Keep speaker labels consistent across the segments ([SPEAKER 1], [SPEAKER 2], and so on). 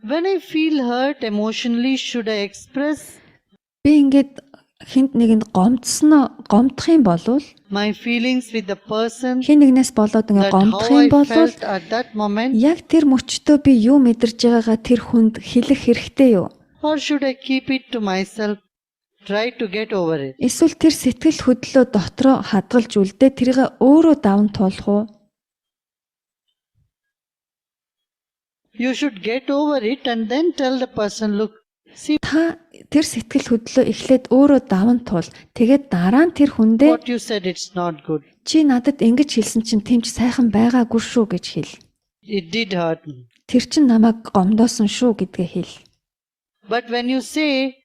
[SPEAKER 1] When I feel hurt emotionally, should I express
[SPEAKER 2] Би ингээд хинт нэгэнд гомдох юм бол
[SPEAKER 1] my feelings with the person
[SPEAKER 2] хин нэгнээс болоод ингээд
[SPEAKER 1] that
[SPEAKER 2] гомдох
[SPEAKER 1] how
[SPEAKER 2] юм
[SPEAKER 1] I
[SPEAKER 2] бол
[SPEAKER 1] felt at that moment?
[SPEAKER 2] яг тэр мөчтөө би юу мэдэрж байгаагаа тэр хүнд хэлэх хэрэгтэй юу?
[SPEAKER 1] Or should I keep it to myself, try to get over it?
[SPEAKER 2] Эсвэл тэр сэтгэл хөдлөлөө дотроо хадгалж үлдээ тэрийг өөрөө даван туулах уу?
[SPEAKER 1] You should get over it and then tell the person, look, see
[SPEAKER 2] Та тэр сэтгэл хөдлөлөө эхлээд өөрөө даван туул. Тэгээд дараа нь тэр хүндээ
[SPEAKER 1] what you said, it's not good.
[SPEAKER 2] чи надад ингэж хэлсэн чинь тэмч сайхан байгаагүй шүү гэж хэл.
[SPEAKER 1] It did hurt me.
[SPEAKER 2] Тэр чин намайг гомдоосон шүү гэдгээ хэл.
[SPEAKER 1] But when you say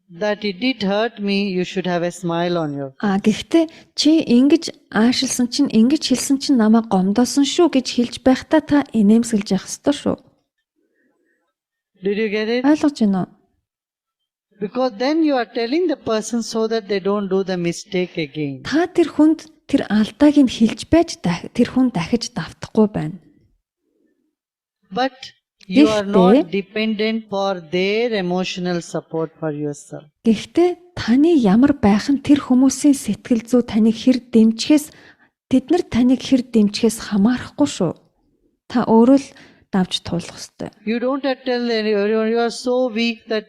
[SPEAKER 1] that it did hurt me, you should have a smile on your face.
[SPEAKER 2] Гэхдээ чи ингэж аашилсан чинь ингэж хэлсэн чинь намайг гомдоосон шүү гэж хэлж байхдаа та инээмсэглэж явах ёстой шүү.
[SPEAKER 1] Did you get it?
[SPEAKER 2] Ойлгож байна уу?
[SPEAKER 1] Because then you are telling the person so that they don't do the mistake again.
[SPEAKER 2] Та тэр хүнд тэр алдааг нь хэлж байж тэр хүн дахиж давтахгүй байна.
[SPEAKER 1] But you are
[SPEAKER 2] Гэхдээ-
[SPEAKER 1] not dependent for their emotional support for yourself.
[SPEAKER 2] Гэхдээ таны ямар байх нь тэр хүмүүсийн сэтгэл зүй таныг хэр дэмжихээс тэд нар таныг хэр дэмжихээс хамаарахгүй шүү. Та өөрөө л давж туулах ёстой.
[SPEAKER 1] You don't have to tell anyone, you are so weak that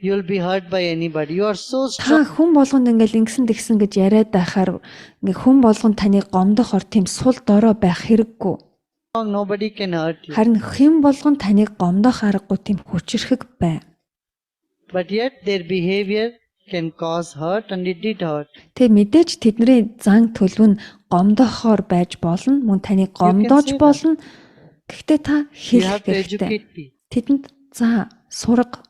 [SPEAKER 1] you'll be hurt by anybody. You are so strong.
[SPEAKER 2] Та хүн болгонд ингээл ингэсэн тэгсэн гэж яриад байхаар ингээ хүн болгонд таныг гомдохоор тийм сул дорой байх хэрэггүй.
[SPEAKER 1] Nobody can hurt you.
[SPEAKER 2] Харин хэн болгон таныг гомдох аргагүй тийм хүчрхэг бай.
[SPEAKER 1] But yet their behavior can cause hurt and it did hurt.
[SPEAKER 2] Тэг мэдээж тэдний зан төлөв нь гомдохоор байж болно, мөн таныг гомдоож
[SPEAKER 1] say that.
[SPEAKER 2] болно. Гэхдээ та
[SPEAKER 1] You
[SPEAKER 2] хэлэх
[SPEAKER 1] have to
[SPEAKER 2] хэрэгтэй.
[SPEAKER 1] educate people.
[SPEAKER 2] Тэдэнд за сурга.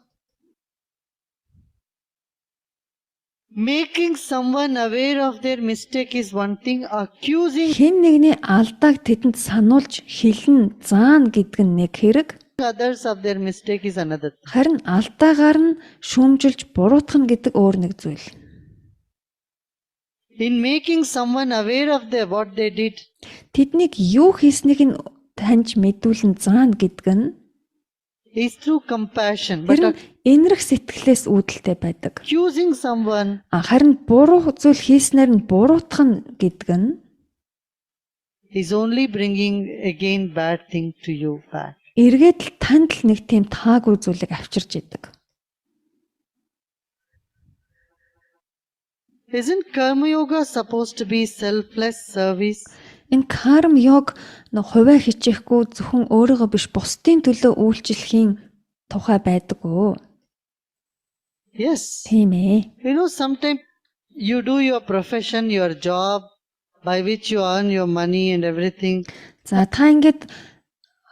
[SPEAKER 1] Making someone aware of their mistake is one thing. Accusing
[SPEAKER 2] Хэн нэгний алдааг тэдэнд сануулж хэлнэ, заана гэдэг нь нэг хэрэг.
[SPEAKER 1] others of their mistake is another thing.
[SPEAKER 2] Харин алдаагаар нь шүүмжилж буруутгах нь гэдэг өөр нэг зүйл.
[SPEAKER 1] In making someone aware of what they did,
[SPEAKER 2] Тэднийг юу хийснийг нь таньж мэдүүлэн заана гэдэг нь
[SPEAKER 1] is through compassion.
[SPEAKER 2] тэр
[SPEAKER 1] But
[SPEAKER 2] нь энэрх сэтгэлээс үүдэлтэй байдаг.
[SPEAKER 1] accusing someone
[SPEAKER 2] Харин буруу зүйл хийснээр нь буруутгах нь гэдэг нь
[SPEAKER 1] is only bringing again bad thing to you back.
[SPEAKER 2] эргээд л танд л нэг тийм таагүй зүйлийг авчирч идэг.
[SPEAKER 1] Isn't karma yoga supposed to be selfless service?
[SPEAKER 2] Энэ карм йог хувиа хичээхгүй зөвхөн өөрийгөө биш бусдын төлөө үйлчлэхийн тухай байдаг өө.
[SPEAKER 1] Yes.
[SPEAKER 2] Тийм ээ.
[SPEAKER 1] You know, sometimes you do your profession, your job, by which you earn your money and everything.
[SPEAKER 2] За та ингээд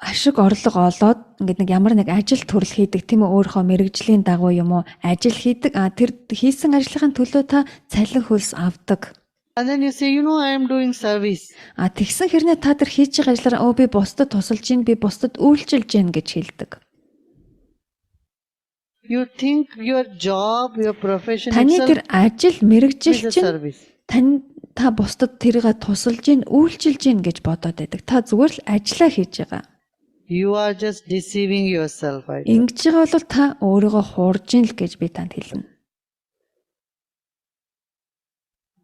[SPEAKER 2] ашиг орлого олоод ингээд нэг ямар нэг ажил төрөл хийдэг тийм үү, өөрийнхөө мэрэгжлийн дагуу юм уу ажил хийдэг. Тэр хийсэн ажлынхаа төлөө та цалин хөлс авдаг.
[SPEAKER 1] And then you say, you know, I am doing service.
[SPEAKER 2] Тэгсэн хэрнээ та тэр хийж байгаа ажлаараа би бусдад тусалж гин, би бусдад үйлчилж гин гэж хэлдэг.
[SPEAKER 1] You think your job, your profession
[SPEAKER 2] Таны
[SPEAKER 1] itself
[SPEAKER 2] тэр ажил мэрэгжил
[SPEAKER 1] is a
[SPEAKER 2] чинь
[SPEAKER 1] service.
[SPEAKER 2] та бусдад тэрийг тусалж гин, үйлчилж гин гэж бодоод байдаг. Та зүгээр л ажиллаа хийж байгаа.
[SPEAKER 1] You are just deceiving yourself. I think.
[SPEAKER 2] Ингэж байгаа бол та өөрийгөө хуурж гин л гэж би танд хэлнэ.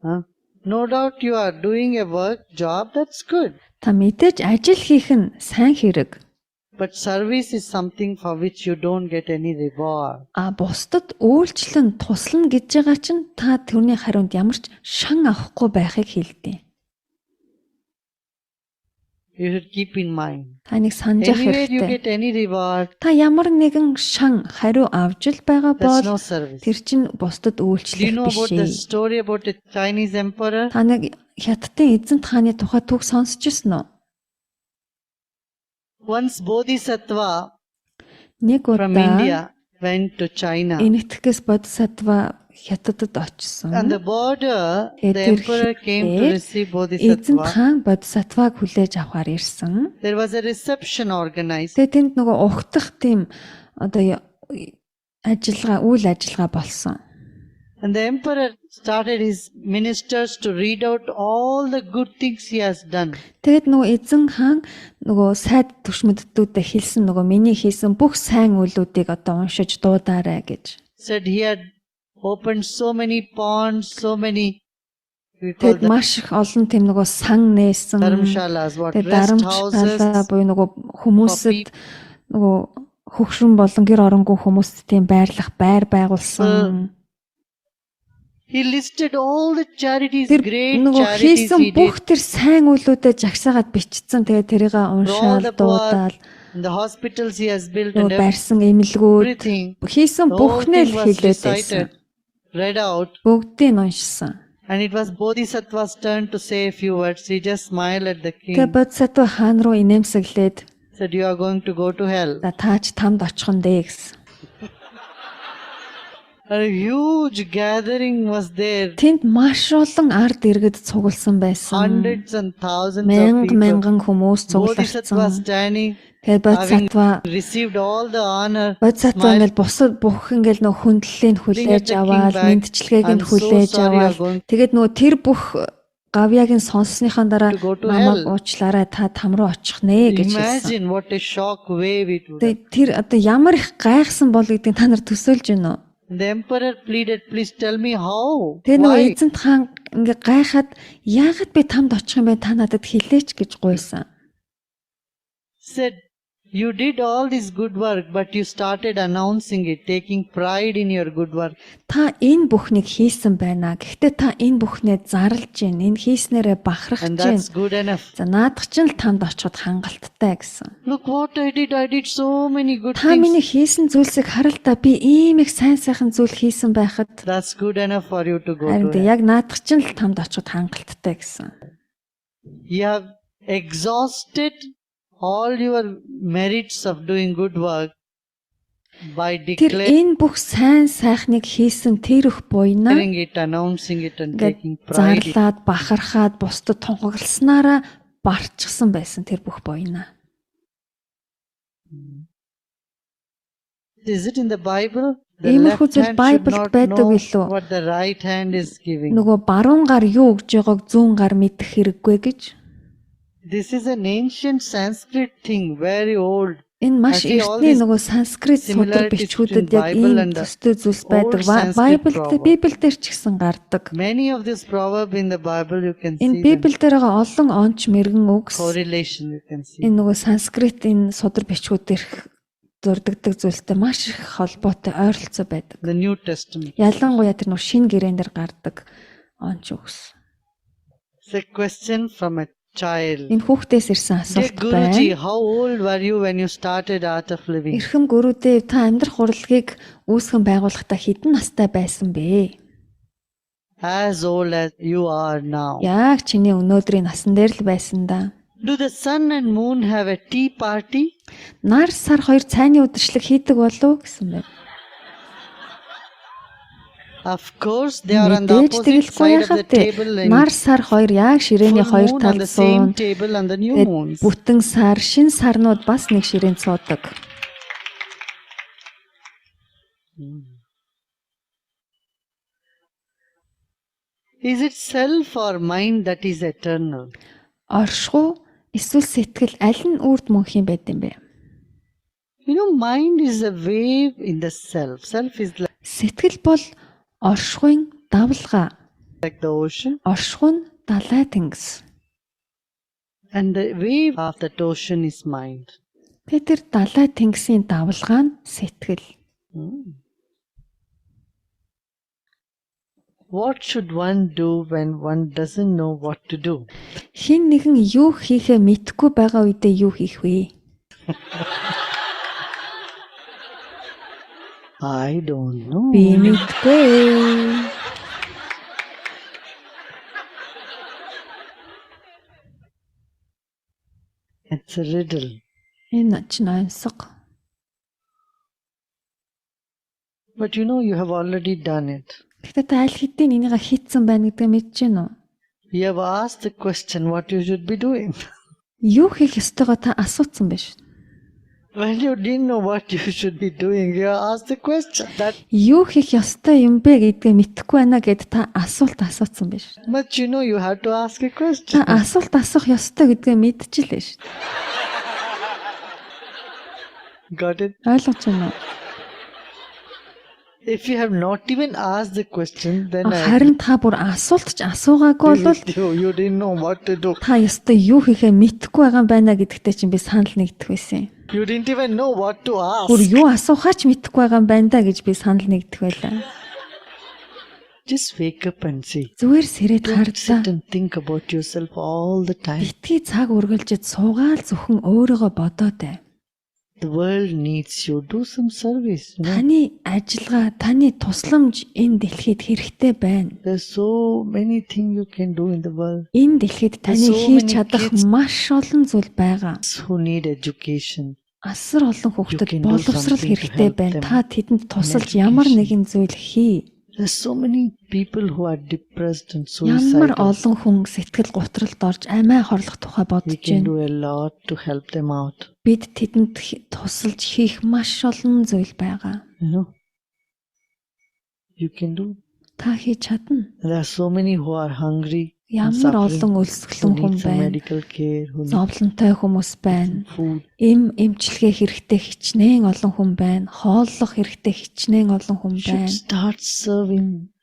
[SPEAKER 1] Huh? No doubt you are doing a work, job, that's good.
[SPEAKER 2] Та мэдээж ажил хийх нь сайн хэрэг.
[SPEAKER 1] But service is something for which you don't get any reward.
[SPEAKER 2] Бусдад үйлчлэн туслана гэж байгаа чинь та тэрний хариунд ямар ч шан авахгүй байхыг хэлдэг.
[SPEAKER 1] You should keep in mind.
[SPEAKER 2] Та нэг санаж ах
[SPEAKER 1] Anywhere you
[SPEAKER 2] хэрэгтэй.
[SPEAKER 1] get any reward,
[SPEAKER 2] Та ямар нэгэн шан хариу авч л байгаа
[SPEAKER 1] that's
[SPEAKER 2] бол
[SPEAKER 1] no service.
[SPEAKER 2] тэр чинь бусдад
[SPEAKER 1] Do you
[SPEAKER 2] үйлчлэх
[SPEAKER 1] know
[SPEAKER 2] биш
[SPEAKER 1] about the
[SPEAKER 2] ээ.
[SPEAKER 1] story about the Chinese emperor?
[SPEAKER 2] Та нэг Хятадын эзэнт хааны тухай түүх сонсч ирсэн үү?
[SPEAKER 1] Once Bodhisattva
[SPEAKER 2] Нэг
[SPEAKER 1] from
[SPEAKER 2] удаа
[SPEAKER 1] India went to China.
[SPEAKER 2] энэтхгээс Бодисаттва Хятадд очсон.
[SPEAKER 1] On the border, the
[SPEAKER 2] Тэр
[SPEAKER 1] emperor came to
[SPEAKER 2] хэрэг
[SPEAKER 1] receive
[SPEAKER 2] эзэнт
[SPEAKER 1] Bodhisattva.
[SPEAKER 2] хаан Бодисаттваг хүлээж авахар ирсэн.
[SPEAKER 1] There was a reception organized.
[SPEAKER 2] Тэгээ тэнд нөгөө угтах тийм одоо үйл ажиллагаа болсон.
[SPEAKER 1] And the emperor started his ministers to read out all the good things he has done.
[SPEAKER 2] Тэгэд нөгөө эзэн хаан нөгөө сайд түшмэддүүдэд хэлсэн нөгөө миний хийсэн бүх сайн үйлүүдийг одоо уншиж дуудаарай гэж.
[SPEAKER 1] Said he had opened so many ponds, so many, we call
[SPEAKER 2] Тэгэд
[SPEAKER 1] them
[SPEAKER 2] маш их олон тийм нөгөө сан нээсэн.
[SPEAKER 1] dharamshalas, what
[SPEAKER 2] Тэгээд
[SPEAKER 1] rest
[SPEAKER 2] дарамтшаалаа
[SPEAKER 1] houses,
[SPEAKER 2] буюу нөгөө хүмүүсэд нөгөө хөгшрөн болон гэр оронгүй хүмүүст тийм байрлах байр байгуулсан.
[SPEAKER 1] he listed all the charities,
[SPEAKER 2] Тэр
[SPEAKER 1] great
[SPEAKER 2] нөгөө
[SPEAKER 1] charities
[SPEAKER 2] хийсэн
[SPEAKER 1] he did.
[SPEAKER 2] бүх тэр сайн үйлүүдэд жагсаагаад бичсэн. Тэгээд тэрийг
[SPEAKER 1] For all
[SPEAKER 2] уншаал
[SPEAKER 1] the poor,
[SPEAKER 2] дуудаал
[SPEAKER 1] and the hospitals he has built and
[SPEAKER 2] нөгөө барьсан эмнэлгүүд
[SPEAKER 1] everything.
[SPEAKER 2] хийсэн
[SPEAKER 1] The whole
[SPEAKER 2] бүхнээ
[SPEAKER 1] thing
[SPEAKER 2] л
[SPEAKER 1] was
[SPEAKER 2] хэлээд байсан.
[SPEAKER 1] recited, read out,
[SPEAKER 2] Бүгдийг нь уншсан.
[SPEAKER 1] and it was Bodhisattva's turn to say a few words. He just smiled at the king.
[SPEAKER 2] Тэгээд Бодисаттва хаан руу инээмсэглээд
[SPEAKER 1] Said, you are going to go to hell.
[SPEAKER 2] за таач тамд очих нь дээ гэсэн.
[SPEAKER 1] A huge gathering was there.
[SPEAKER 2] Тэнд маш олон ард иргэд цугласан байсан.
[SPEAKER 1] Hundreds and thousands of
[SPEAKER 2] Мянга
[SPEAKER 1] people.
[SPEAKER 2] мянган хүмүүс
[SPEAKER 1] Bodhisattva
[SPEAKER 2] цугларсан.
[SPEAKER 1] standing,
[SPEAKER 2] Тэгээд Бодисаттва
[SPEAKER 1] received all the honor.
[SPEAKER 2] Бодисаттва ингээл бусад бүх ингээл нөгөө хүндлэлийг хүлээж аваад, мэдчилгээг нь хүлээж аваад, тэгээд нөгөө тэр бүх гавьяагийн сонссныхаа дараа намайг уучлаарай та там руу очих нэ гэж хэлсэн.
[SPEAKER 1] Imagine what a shock wave it would have.
[SPEAKER 2] Тэгээд тэр одоо ямар их гайхсан бол гэдгийг та нар төсөөлж байна уу?
[SPEAKER 1] The emperor pleaded, please tell me how.
[SPEAKER 2] Тэгээ нөгөө
[SPEAKER 1] Why?
[SPEAKER 2] эзэнт хаан ингээ гайхаад яагаад би тамд очих юм бэ та надад хэлээч гэж гуйсан.
[SPEAKER 1] Said, you did all this good work, but you started announcing it, taking pride in your good work.
[SPEAKER 2] Та энэ бүхнийг хийсэн байна. Гэхдээ та энэ бүхнээ зарлж гин, энэ хийснээрээ бахархаж
[SPEAKER 1] And
[SPEAKER 2] гин.
[SPEAKER 1] that's good enough.
[SPEAKER 2] За наадах ч л тамд очиход хангалттай гэсэн.
[SPEAKER 1] Look what I did. I did so many good
[SPEAKER 2] Та миний
[SPEAKER 1] things.
[SPEAKER 2] хийсэн зүйлсийг харал та би ийм их сайн сайхан зүйл хийсэн байхад
[SPEAKER 1] That's good enough for you to go
[SPEAKER 2] харин
[SPEAKER 1] to hell.
[SPEAKER 2] яг наадах ч л тамд очиход хангалттай гэсэн.
[SPEAKER 1] You have exhausted all your merits of doing good work by
[SPEAKER 2] Тэр
[SPEAKER 1] declaring
[SPEAKER 2] энэ бүх сайн сайхныг хийсэн тэр их буйна
[SPEAKER 1] it, announcing it, and
[SPEAKER 2] ингээд
[SPEAKER 1] taking pride in it.
[SPEAKER 2] зарлаад бахархаад бусдад тунхагласнараа барчсан байсан тэр бүх буйна.
[SPEAKER 1] Is it in the Bible? The
[SPEAKER 2] Иймэрхүү
[SPEAKER 1] left
[SPEAKER 2] зүйл
[SPEAKER 1] hand should
[SPEAKER 2] Bibled
[SPEAKER 1] not
[SPEAKER 2] байдаг
[SPEAKER 1] know
[SPEAKER 2] билүү?
[SPEAKER 1] what the right hand is giving.
[SPEAKER 2] Нөгөө баруун гар юу өгж байгааг зүүн гар мэдэх хэрэггүй гэж.
[SPEAKER 1] This is an ancient Sanskrit thing, very old.
[SPEAKER 2] Энэ маш
[SPEAKER 1] I see all
[SPEAKER 2] эртний
[SPEAKER 1] these
[SPEAKER 2] нөгөө санскрит судар
[SPEAKER 1] similarities
[SPEAKER 2] бичгүүдэд
[SPEAKER 1] between
[SPEAKER 2] яг
[SPEAKER 1] Bible
[SPEAKER 2] ийм
[SPEAKER 1] and the
[SPEAKER 2] төстэй зүйлс байдаг.
[SPEAKER 1] old Sanskrit
[SPEAKER 2] Bible
[SPEAKER 1] proverb.
[SPEAKER 2] Библиэлд ч гэсэн гардаг.
[SPEAKER 1] Many of these proverbs in the Bible you can see
[SPEAKER 2] Энэ
[SPEAKER 1] them.
[SPEAKER 2] Библиэлд байгаа олон онч мэрэгэн үгс
[SPEAKER 1] Correlation you can see.
[SPEAKER 2] энэ нөгөө санскрит энэ судар бичгүүдээр зурдагдаг зүйлтэй маш их холбоотой ойролцоо байдаг.
[SPEAKER 1] The New Testament.
[SPEAKER 2] Ялангуяа тэр нөгөө шинэ гэрээн дээр гардаг онч үгс.
[SPEAKER 1] It's a question from a child.
[SPEAKER 2] Энэ хүүхдээс ирсэн
[SPEAKER 1] Dear
[SPEAKER 2] асуулт
[SPEAKER 1] Guruji,
[SPEAKER 2] байна.
[SPEAKER 1] how old were you when you started Art of Living?
[SPEAKER 2] Эрхэм гүрүдээ та амьдрах урлагийг үүсгэн байгуулахдаа хэдэн настай байсан бэ?
[SPEAKER 1] As old as you are now.
[SPEAKER 2] Яг чиний өнөөдрийн насан дээр л байсан да.
[SPEAKER 1] Do the sun and moon have a tea party?
[SPEAKER 2] Нар сар хоёр цайны үдшилэг хийдэг болов гэсэн байна.
[SPEAKER 1] Of course, they are on the
[SPEAKER 2] Мэдээж
[SPEAKER 1] opposite
[SPEAKER 2] тэгэлгүй
[SPEAKER 1] side of
[SPEAKER 2] яхав
[SPEAKER 1] the
[SPEAKER 2] те.
[SPEAKER 1] table and
[SPEAKER 2] Нар сар хоёр яг ширээний
[SPEAKER 1] full
[SPEAKER 2] хоёр
[SPEAKER 1] moon on
[SPEAKER 2] талд
[SPEAKER 1] the same
[SPEAKER 2] суун.
[SPEAKER 1] table and the new
[SPEAKER 2] Тэгээд
[SPEAKER 1] moons.
[SPEAKER 2] бүтэн сар, шин сарнууд бас нэг ширээнд суудаг.
[SPEAKER 1] Is it self or mind that is eternal?
[SPEAKER 2] Оршихуу эсвэл сэтгэл аль нь үрд мөнх юм байд юм бэ?
[SPEAKER 1] You know, mind is a wave in the self. Self is
[SPEAKER 2] Сэтгэл бол оршихуйн давлгаа.
[SPEAKER 1] like the ocean,
[SPEAKER 2] Оршихуй нь далай тэнгис.
[SPEAKER 1] and the wave of that ocean is mind.
[SPEAKER 2] Тэгээд тэр далай тэнгисийн давлгаа нь сэтгэл.
[SPEAKER 1] What should one do when one doesn't know what to do?
[SPEAKER 2] Хин нэгэн юу хийхээ мэдэхгүй байгаа үедээ юу хийх вэ?
[SPEAKER 1] I don't know.
[SPEAKER 2] Би мэдгүй.
[SPEAKER 1] It's a riddle.
[SPEAKER 2] Энэ ч нансаг.
[SPEAKER 1] But you know, you have already done it.
[SPEAKER 2] Гэхдээ та аль хэдийн энийг хийцэн байна гэдгийг мэдэж байна уу?
[SPEAKER 1] You have asked the question what you should be doing.
[SPEAKER 2] Юу хийх ёстойгоо та асуусан байж.
[SPEAKER 1] When you didn't know what you should be doing, you asked the question. That,
[SPEAKER 2] Юу хийх ёстой юм бэ гэдгээ мэдэхгүй байна гэд та асуулт асуусан биш.
[SPEAKER 1] but you know you have to ask a
[SPEAKER 2] Та
[SPEAKER 1] question.
[SPEAKER 2] асуулт асуух ёстой гэдгээ мэдчихлээ шүү.
[SPEAKER 1] Got it?
[SPEAKER 2] Ойлгож байна уу?
[SPEAKER 1] If you have not even asked the question, then
[SPEAKER 2] Харин та бүр асуулт ч асуугаагүй бол
[SPEAKER 1] you didn't know what to do.
[SPEAKER 2] та ёстой юу хийхээ мэдэхгүй байгаа юм байна гэдэгтээ чинь би санал нэгдэх байсан юм.
[SPEAKER 1] You didn't even know what to ask.
[SPEAKER 2] Бүр юу асуухаа ч мэдэхгүй байгаа юм байна да гэж би санал нэгдэх байлаа.
[SPEAKER 1] Just wake up and see.
[SPEAKER 2] Зүгээр сэрээд
[SPEAKER 1] Don't
[SPEAKER 2] хардаа.
[SPEAKER 1] sit and think about yourself all the time.
[SPEAKER 2] Битгий цаг үргэлжид суугаал зөвхөн өөрийгөө бодоод бай.
[SPEAKER 1] The world needs you. Do some service. You know?
[SPEAKER 2] Таны ажиллагаа, таны тусламж энэ дэлхийд хэрэгтэй байна.
[SPEAKER 1] There's so many things you can do in the world.
[SPEAKER 2] Энэ дэлхийд таны
[SPEAKER 1] So
[SPEAKER 2] хийж
[SPEAKER 1] many
[SPEAKER 2] чадах
[SPEAKER 1] kids-
[SPEAKER 2] маш олон зүйл байгаа.
[SPEAKER 1] Who need education.
[SPEAKER 2] Асар олон хүүхдэд
[SPEAKER 1] You can do
[SPEAKER 2] боловсрал
[SPEAKER 1] something to
[SPEAKER 2] хэрэгтэй
[SPEAKER 1] help
[SPEAKER 2] байна.
[SPEAKER 1] them.
[SPEAKER 2] Та тэдэнд тусалж
[SPEAKER 1] In
[SPEAKER 2] ямар
[SPEAKER 1] education.
[SPEAKER 2] нэгэн зүйл хий.
[SPEAKER 1] There's so many people who are depressed and
[SPEAKER 2] Ямар
[SPEAKER 1] suicidal.
[SPEAKER 2] олон хүн сэтгэл гутралд орж амиа хорлох тухай
[SPEAKER 1] We
[SPEAKER 2] бодож
[SPEAKER 1] can
[SPEAKER 2] байна.
[SPEAKER 1] do a lot to help them out.
[SPEAKER 2] Бид тэдэнд тусалж хийх маш олон зүйл байгаа.
[SPEAKER 1] You know? You can do.
[SPEAKER 2] Та хийж чадна.
[SPEAKER 1] There are so many who are hungry. and
[SPEAKER 2] Ямар
[SPEAKER 1] suffering,
[SPEAKER 2] олон
[SPEAKER 1] who
[SPEAKER 2] өлсгөлэн хүн
[SPEAKER 1] need some
[SPEAKER 2] байна.
[SPEAKER 1] medical care, who need
[SPEAKER 2] Зовлонтой хүмүүс байна.
[SPEAKER 1] food.
[SPEAKER 2] Эмчилгээ хэрэгтэй хичнээн олон хүн байна. Хооллох хэрэгтэй хичнээн олон хүн
[SPEAKER 1] Should
[SPEAKER 2] байна.
[SPEAKER 1] start serving.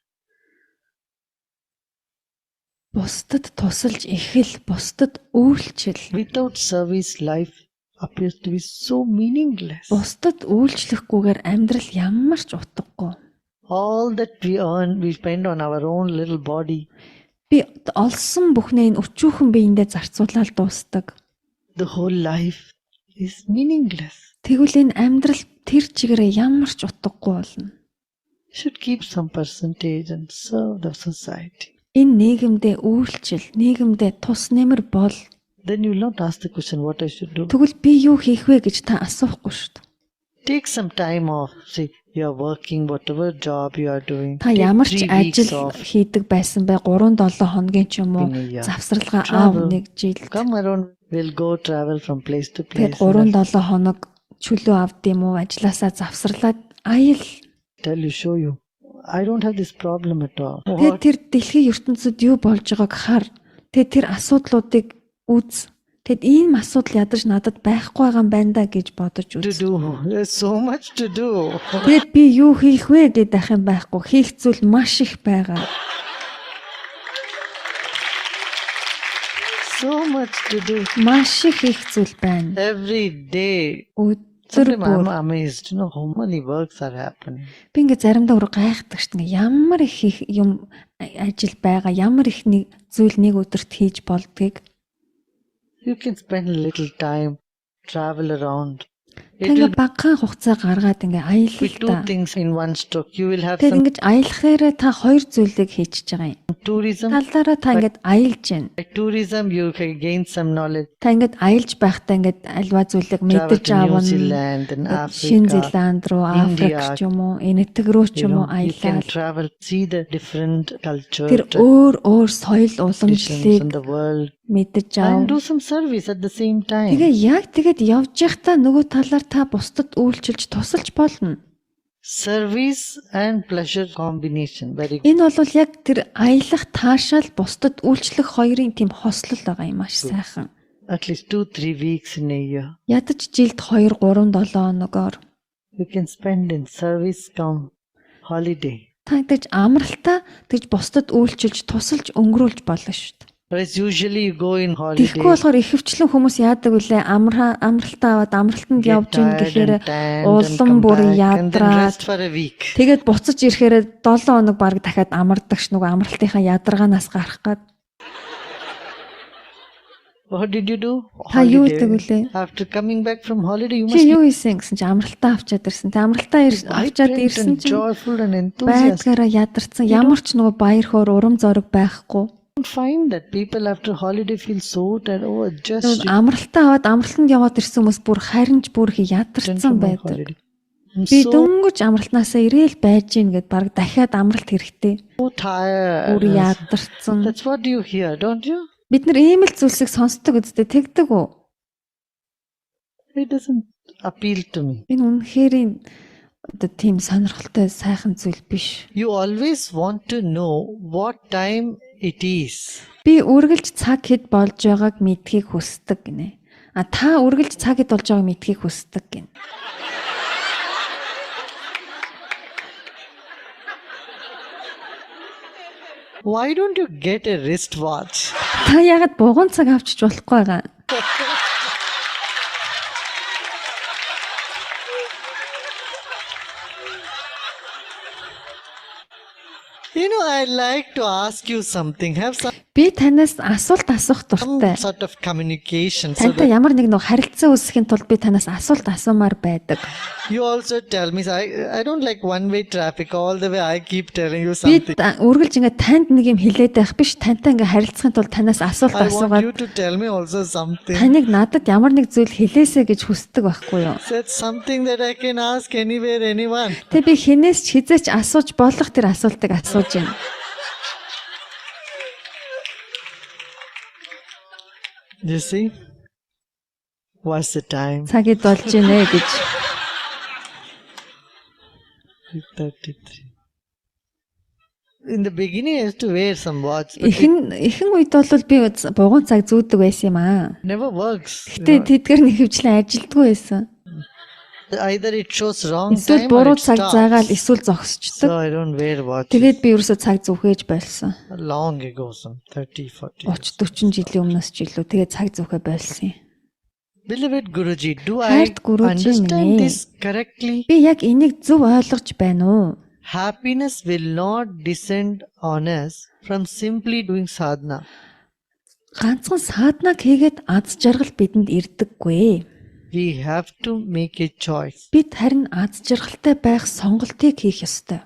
[SPEAKER 2] Бусдад тусалж эхэл, бусдад үйлчил.
[SPEAKER 1] Without service, life appears to be so meaningless.
[SPEAKER 2] Бусдад үйлчлэхгүйгээр амьдрал ямар ч утгагүй.
[SPEAKER 1] All that we earn, we spend on our own little body.
[SPEAKER 2] Би олсон бүхнээ энэ өчүүхэн биендээ зарцуулаад дуустдаг.
[SPEAKER 1] The whole life is meaningless.
[SPEAKER 2] Тэгвэл энэ амьдрал тэр чигээрээ ямар ч утгагүй болно.
[SPEAKER 1] You should keep some percentage and serve the society.
[SPEAKER 2] Энэ нийгэмдээ үйлчил, нийгэмдээ тус нэмэр бол.
[SPEAKER 1] Then you will not ask the question what I should do.
[SPEAKER 2] Тэгвэл би юу хийх вэ гэж та асуухгүй шүү дээ.
[SPEAKER 1] Take some time off. See, you are working, whatever job you are doing.
[SPEAKER 2] Та
[SPEAKER 1] Take
[SPEAKER 2] ямар ч
[SPEAKER 1] 3 weeks
[SPEAKER 2] ажил
[SPEAKER 1] off.
[SPEAKER 2] хийдэг байсан бай 3-7 хоногийн ч юм уу
[SPEAKER 1] In a year.
[SPEAKER 2] завсралгаа
[SPEAKER 1] Travel.
[SPEAKER 2] аав нэг жил.
[SPEAKER 1] Come around. We'll go travel from place to
[SPEAKER 2] Тэгээд
[SPEAKER 1] place.
[SPEAKER 2] 3-7 хоног чөлөө авдığım уу ажилласаа завсарлаад аял.
[SPEAKER 1] Tell you, show you. I don't have this problem at all.
[SPEAKER 2] Тэгээд
[SPEAKER 1] What
[SPEAKER 2] тэр дэлхийн ертөнцид юу болж байгааг хар. Тэгээд тэр асуудлуудыг үз. Тэгэд ийм асуудал ядарч надад байхгүй байгаа юм байна да гэж бодож
[SPEAKER 1] to
[SPEAKER 2] үз.
[SPEAKER 1] do? There's so much to do.
[SPEAKER 2] Тэгэд би юу хийх вэ гэдэг юм байхгүй. Хийх зүйл маш их байгаа.
[SPEAKER 1] So much to do.
[SPEAKER 2] Маш их хийх зүйл байна.
[SPEAKER 1] Every day.
[SPEAKER 2] Өдөр
[SPEAKER 1] Sometimes I'm
[SPEAKER 2] бүр
[SPEAKER 1] amazed. You know how many works are happening.
[SPEAKER 2] би ингээ заримдаа бүр гайхдаг шүү дээ. Ямар их юм ажил байгаа, ямар их нэг зүйл нэг өдөрт хийж болдгийг.
[SPEAKER 1] You can spend a little time, travel around. It
[SPEAKER 2] Ингээ
[SPEAKER 1] will
[SPEAKER 2] багахан хугацаа гаргаад ингээ
[SPEAKER 1] be
[SPEAKER 2] аялал
[SPEAKER 1] two
[SPEAKER 2] та.
[SPEAKER 1] things in one stroke. You will have
[SPEAKER 2] Тэгэд
[SPEAKER 1] some
[SPEAKER 2] ингэж аялахаараа та хоёр зүйлийг хийчихэж байгаа юм.
[SPEAKER 1] tourism.
[SPEAKER 2] Талаараа та ингээд аялж байна.
[SPEAKER 1] By tourism, you can gain some knowledge.
[SPEAKER 2] Та ингээд аялж байхдаа ингээд альва зүйлийг
[SPEAKER 1] Travel
[SPEAKER 2] мэдэж
[SPEAKER 1] to New
[SPEAKER 2] авна.
[SPEAKER 1] Zealand and
[SPEAKER 2] Шинэ
[SPEAKER 1] Africa.
[SPEAKER 2] Зеланд руу,
[SPEAKER 1] India.
[SPEAKER 2] Африк ч юм уу, энэтэг рүү ч
[SPEAKER 1] You
[SPEAKER 2] юм уу
[SPEAKER 1] know, you can
[SPEAKER 2] аялал.
[SPEAKER 1] travel, see the different culture,
[SPEAKER 2] Тэр өөр соёл
[SPEAKER 1] traditions
[SPEAKER 2] уламжлалыг
[SPEAKER 1] in the world,
[SPEAKER 2] мэдэж
[SPEAKER 1] and
[SPEAKER 2] ав.
[SPEAKER 1] do some service at the same time.
[SPEAKER 2] Тэгээ яг тэгэд явж байхдаа нөгөө талаар та бусдад үйлчилж тусалж болно.
[SPEAKER 1] Service and pleasure combination. Very good.
[SPEAKER 2] Энэ бол яг тэр аялах таашаал бусдад үйлчлэх хоёрын тийм хослол байгаа юм маш сайхан.
[SPEAKER 1] At least 2-3 weeks in a year.
[SPEAKER 2] Ядаж жилд 2-3-7 хоногоор
[SPEAKER 1] You can spend in service come holiday.
[SPEAKER 2] та тэгж амралтаа тэгж бусдад үйлчилж тусалж өнгөрүүлж болно шүү дээ.
[SPEAKER 1] Whereas usually you go in holiday.
[SPEAKER 2] Тэгэхгүй болохоор ихэвчлэн хүмүүс яадаг вүлээ амралтаа аваад амралтанд
[SPEAKER 1] get
[SPEAKER 2] явж ийн
[SPEAKER 1] tired
[SPEAKER 2] гэхээр
[SPEAKER 1] and tanned and
[SPEAKER 2] улам
[SPEAKER 1] come
[SPEAKER 2] бүр
[SPEAKER 1] back and then
[SPEAKER 2] ядраад
[SPEAKER 1] rest for a week.
[SPEAKER 2] тэгээд буцаж ирэхээр 7 хоног баг дахиад амардаг ш нөгөө амралтынхаа ядаргаанаас гарах гээд
[SPEAKER 1] What did you do?
[SPEAKER 2] та юу гэдэг вүлээ?
[SPEAKER 1] After coming back from holiday, you must
[SPEAKER 2] Чи
[SPEAKER 1] be
[SPEAKER 2] юу хийсэн гэсэн чи амралтаа авчаад ирсэн. Тэ амралтаа авчаад
[SPEAKER 1] vibrant
[SPEAKER 2] ирсэн
[SPEAKER 1] and
[SPEAKER 2] чинь
[SPEAKER 1] joyful and enthusiastic.
[SPEAKER 2] байдгаараа ядарсан. Ямар ч нөгөө баяр хөөр урам зориг байхгүй.
[SPEAKER 1] You don't find that people after holiday feel so tired. Oh, just
[SPEAKER 2] Нөгөө амралтаа аваад амралтанд яваад ирсэн хүмүүс бүр харинж бүр их
[SPEAKER 1] returned
[SPEAKER 2] ядарсан
[SPEAKER 1] from my
[SPEAKER 2] байдаг.
[SPEAKER 1] holiday. I'm
[SPEAKER 2] Би
[SPEAKER 1] so
[SPEAKER 2] дөнгөж амралтнаасаа ирээл байж гин гэд баг дахиад амралт хэрэгтэй.
[SPEAKER 1] tired.
[SPEAKER 2] Бүр ядарсан.
[SPEAKER 1] That's what you hear, don't you?
[SPEAKER 2] Бид нар ийм л зүйлсийг сонсдог үсттэй тэгдэг үү?
[SPEAKER 1] It doesn't appeal to me.
[SPEAKER 2] Энэ үнэхээр одоо тийм сонирхолтой сайхан зүйл биш.
[SPEAKER 1] You always want to know what time it is.
[SPEAKER 2] Би үргэлж цаг хэд болж байгааг мэдхийг хүсдэг гинэ. Та үргэлж цаг хэд болж байгааг мэдхийг хүсдэг гинэ.
[SPEAKER 1] Why don't you get a wristwatch?
[SPEAKER 2] Та яагаад бугуун цаг авчиж болохгүй байгаа?
[SPEAKER 1] You know, I like to ask you something. Have some
[SPEAKER 2] Би танаас асуулт асуух дуртай.
[SPEAKER 1] sort of communication. So
[SPEAKER 2] Тантай
[SPEAKER 1] that
[SPEAKER 2] ямар нэг харилцаа үүсгэхийн тулд би танаас асуулт асуумаар байдаг.
[SPEAKER 1] you also tell me. So I don't like one-way traffic. All the way I keep telling you
[SPEAKER 2] Би
[SPEAKER 1] something.
[SPEAKER 2] үргэлж ингээд танд нэг юм хэлээд байх биш. Тантай ингээд харилцахын тулд танаас асуулт
[SPEAKER 1] I want
[SPEAKER 2] асуугаад
[SPEAKER 1] you to tell me also something.
[SPEAKER 2] таныг надад ямар нэг зүйл хэлээсэ гэж хүсдэг байхгүй юу?
[SPEAKER 1] Said something that I can ask anywhere, anyone.
[SPEAKER 2] Тэ би хинээс ч хизээч асууж болох тэр асуултыг асууж байна.
[SPEAKER 1] You see? What's the time?
[SPEAKER 2] Цагид болж гинэ гэж.
[SPEAKER 1] 3:33. In the beginning, I used to wear some watch, but it
[SPEAKER 2] Ихэнх үед бол би бугуун цаг зүүдэг байсан юм аа.
[SPEAKER 1] never works. You
[SPEAKER 2] Гэтэ
[SPEAKER 1] know.
[SPEAKER 2] тэдгээр нэг хөвчлэн ажилтгүй байсан.
[SPEAKER 1] Either it shows wrong
[SPEAKER 2] Эсвэл
[SPEAKER 1] time or
[SPEAKER 2] буруу
[SPEAKER 1] it
[SPEAKER 2] цаг заагаал
[SPEAKER 1] stops.
[SPEAKER 2] эсвэл зогсчдаг.
[SPEAKER 1] So I don't wear watches.
[SPEAKER 2] Тэгээд би ерөөсөө цаг зүхэж болсон.
[SPEAKER 1] Long ago, some 30, 40 years.
[SPEAKER 2] 30 40 жилийн өмнөөс ч илүү тэгээд цаг зүхэ болсон юм.
[SPEAKER 1] Beloved Guruji, do I
[SPEAKER 2] Хайрт Гүрүжи
[SPEAKER 1] understand
[SPEAKER 2] минь.
[SPEAKER 1] this correctly?
[SPEAKER 2] Би яг энийг зөв ойлгож байна уу?
[SPEAKER 1] Happiness will not descend on us from simply doing sadhana.
[SPEAKER 2] Ганцхан сааднаг хийгээд аз жаргал бидэнд ирдэггүй.
[SPEAKER 1] We have to make a choice.
[SPEAKER 2] Бид харин аз жаргалтай байх сонголтыг хийх ёстой.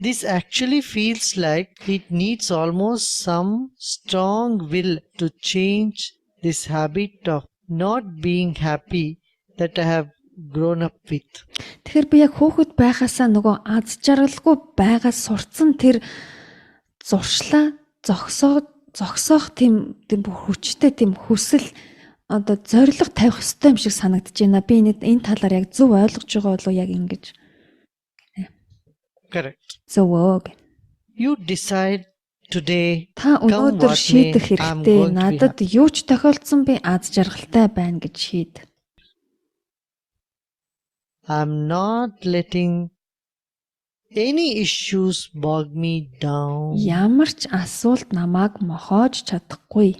[SPEAKER 1] This actually feels like it needs almost some strong will to change this habit of not being happy that I have grown up with.
[SPEAKER 2] Тэгэхээр би яг хөөхөд байхасаа нөгөө аз жаргалгүй байгаа сурцсан тэр зуршлаа зогсоох тийм хүчтэй тийм хүсэл одоо зориг тавих ёстой юм шиг санагдаж байна. Би энэ талаар яг зөв ойлгож байгаа болов яг ингэж.
[SPEAKER 1] Correct.
[SPEAKER 2] Зөв.
[SPEAKER 1] You decide today.
[SPEAKER 2] Та өнөөдөр
[SPEAKER 1] what
[SPEAKER 2] шийдэх
[SPEAKER 1] may, I'm
[SPEAKER 2] хэрэгтэй.
[SPEAKER 1] going to be
[SPEAKER 2] Надад юу ч тохиолдсон би аз жаргалтай байна гэж шийд.
[SPEAKER 1] I'm not letting any issues bog me down.
[SPEAKER 2] Ямар ч асуулт намайг мохоож чадахгүй.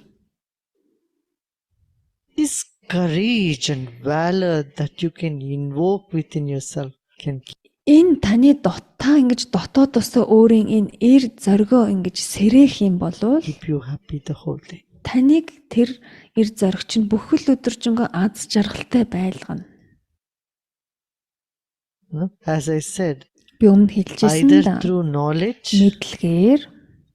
[SPEAKER 1] This courage and valor that you can invoke within yourself can
[SPEAKER 2] Энэ таны та ингэж дотоодосоо өөрийн энэ эр зоригоо ингэж сэрэх юм болвол
[SPEAKER 1] keep you happy the whole day.
[SPEAKER 2] таныг тэр эр зориг чинь бүхэл өдөржингөө аз жаргалтай байлгана.
[SPEAKER 1] No? As I said,
[SPEAKER 2] Би өмнө хэлжсэн
[SPEAKER 1] either
[SPEAKER 2] да.
[SPEAKER 1] through knowledge
[SPEAKER 2] Мэдлэгээр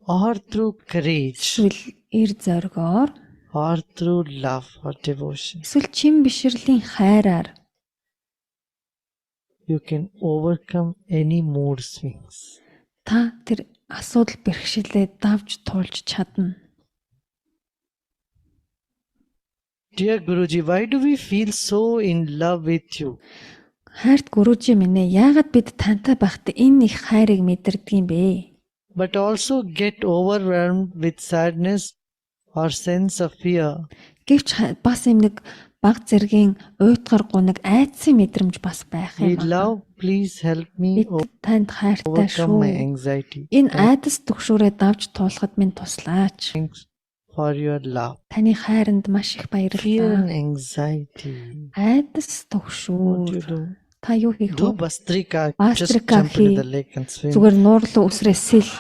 [SPEAKER 1] or through courage
[SPEAKER 2] эсвэл эр зоригоор
[SPEAKER 1] or through love or devotion,
[SPEAKER 2] эсвэл чин бишрэлийн хайраар
[SPEAKER 1] you can overcome any mood swings.
[SPEAKER 2] та тэр асуудал бэрхшээлээ давж туулж чадна.
[SPEAKER 1] Dear Guruji, why do we feel so in love with you?
[SPEAKER 2] Хайрт гүрүүжи минь ээ, яагаад бид тантай байхдаа энэ их хайрыг мэдэрдэг юм бэ?
[SPEAKER 1] But also get overwhelmed with sadness or sense of fear.
[SPEAKER 2] Гэвч бас юм нэг баг зэргийн уйтгар гунаг айдсын мэдрэмж бас байх
[SPEAKER 1] With
[SPEAKER 2] юм.
[SPEAKER 1] love, please help me
[SPEAKER 2] Бид танд хайртай
[SPEAKER 1] overcome my
[SPEAKER 2] шүү.
[SPEAKER 1] anxiety.
[SPEAKER 2] Энэ айдас түгшүүрээ давж туулахад минь туслаач.
[SPEAKER 1] Thanks for your love.
[SPEAKER 2] Таны хайранд маш их
[SPEAKER 1] Fear and
[SPEAKER 2] баярлалаа.
[SPEAKER 1] anxiety.
[SPEAKER 2] Айдас
[SPEAKER 1] What do you
[SPEAKER 2] түгшүүр.
[SPEAKER 1] do?
[SPEAKER 2] Та юу хийх
[SPEAKER 1] Do
[SPEAKER 2] вэ?
[SPEAKER 1] Bastrika. Just
[SPEAKER 2] Bastrika
[SPEAKER 1] jump into
[SPEAKER 2] хий.
[SPEAKER 1] the lake and swim.
[SPEAKER 2] Зүгээр нуурлуу үсрээ сэл.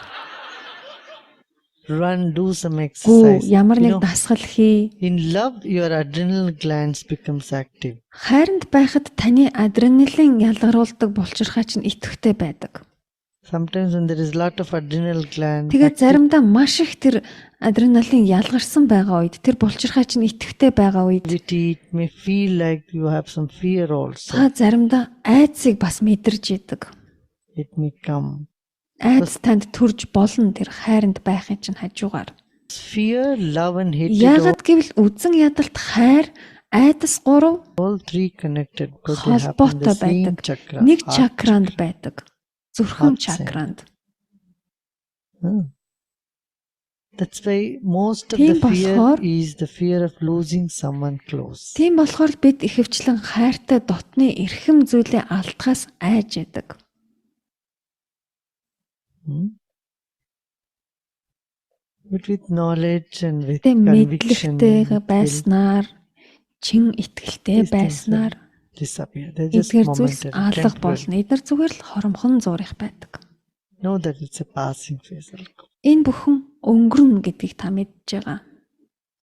[SPEAKER 1] Run, do some
[SPEAKER 2] Гүү
[SPEAKER 1] exercise.
[SPEAKER 2] ямар
[SPEAKER 1] You
[SPEAKER 2] нэг
[SPEAKER 1] know,
[SPEAKER 2] дасгал хий.
[SPEAKER 1] in love, your adrenal glands becomes active.
[SPEAKER 2] Хайранд байхад таны адреналин ялгаруулдаг булчирхай чинь идэвхтэй байдаг.
[SPEAKER 1] Sometimes when there is a lot of adrenal gland,
[SPEAKER 2] Тэгээд заримдаа маш их тэр адреналин ялгарсан байгаа үед тэр булчирхай чинь идэвхтэй байгаа үед
[SPEAKER 1] activity, it may feel like you have some fear also.
[SPEAKER 2] та заримдаа айдсыг бас мэдэрж идэг.
[SPEAKER 1] It may come.
[SPEAKER 2] Айдс танд төрж болно тэр хайранд байхын чинь хажуугаар.
[SPEAKER 1] Fear, love and hatred
[SPEAKER 2] Яагад гэвэл үзэн ядалт хайр айдас 3
[SPEAKER 1] All three connected because they happen in the
[SPEAKER 2] холбоотой
[SPEAKER 1] same
[SPEAKER 2] байдаг.
[SPEAKER 1] chakra.
[SPEAKER 2] Нэг
[SPEAKER 1] heart
[SPEAKER 2] чакранд байдаг. Зүрхэн
[SPEAKER 1] Heart center.
[SPEAKER 2] чакранд.
[SPEAKER 1] That's why most of
[SPEAKER 2] Тийм
[SPEAKER 1] the fear
[SPEAKER 2] болохоор
[SPEAKER 1] is the fear of losing someone close.
[SPEAKER 2] тийм болохоор бид ихэвчлэн хайртай дотны эрхэм зүйлээ алдахаас айж яадаг.
[SPEAKER 1] But with knowledge and with
[SPEAKER 2] Тэ
[SPEAKER 1] conviction,
[SPEAKER 2] мэдлэгтэй
[SPEAKER 1] it will
[SPEAKER 2] байснаар, чин итгэлтэй
[SPEAKER 1] these things will
[SPEAKER 2] байснаар
[SPEAKER 1] disappear. They're just
[SPEAKER 2] эдгээр зүйлс
[SPEAKER 1] momentary,
[SPEAKER 2] алга
[SPEAKER 1] temporary.
[SPEAKER 2] болно. Эдгээр зүгээр л хоромхон зурих байдаг.
[SPEAKER 1] Know that it's a passing phase.
[SPEAKER 2] Энэ бүхэн өнгөрнө гэдгийг та мэдж байгаа.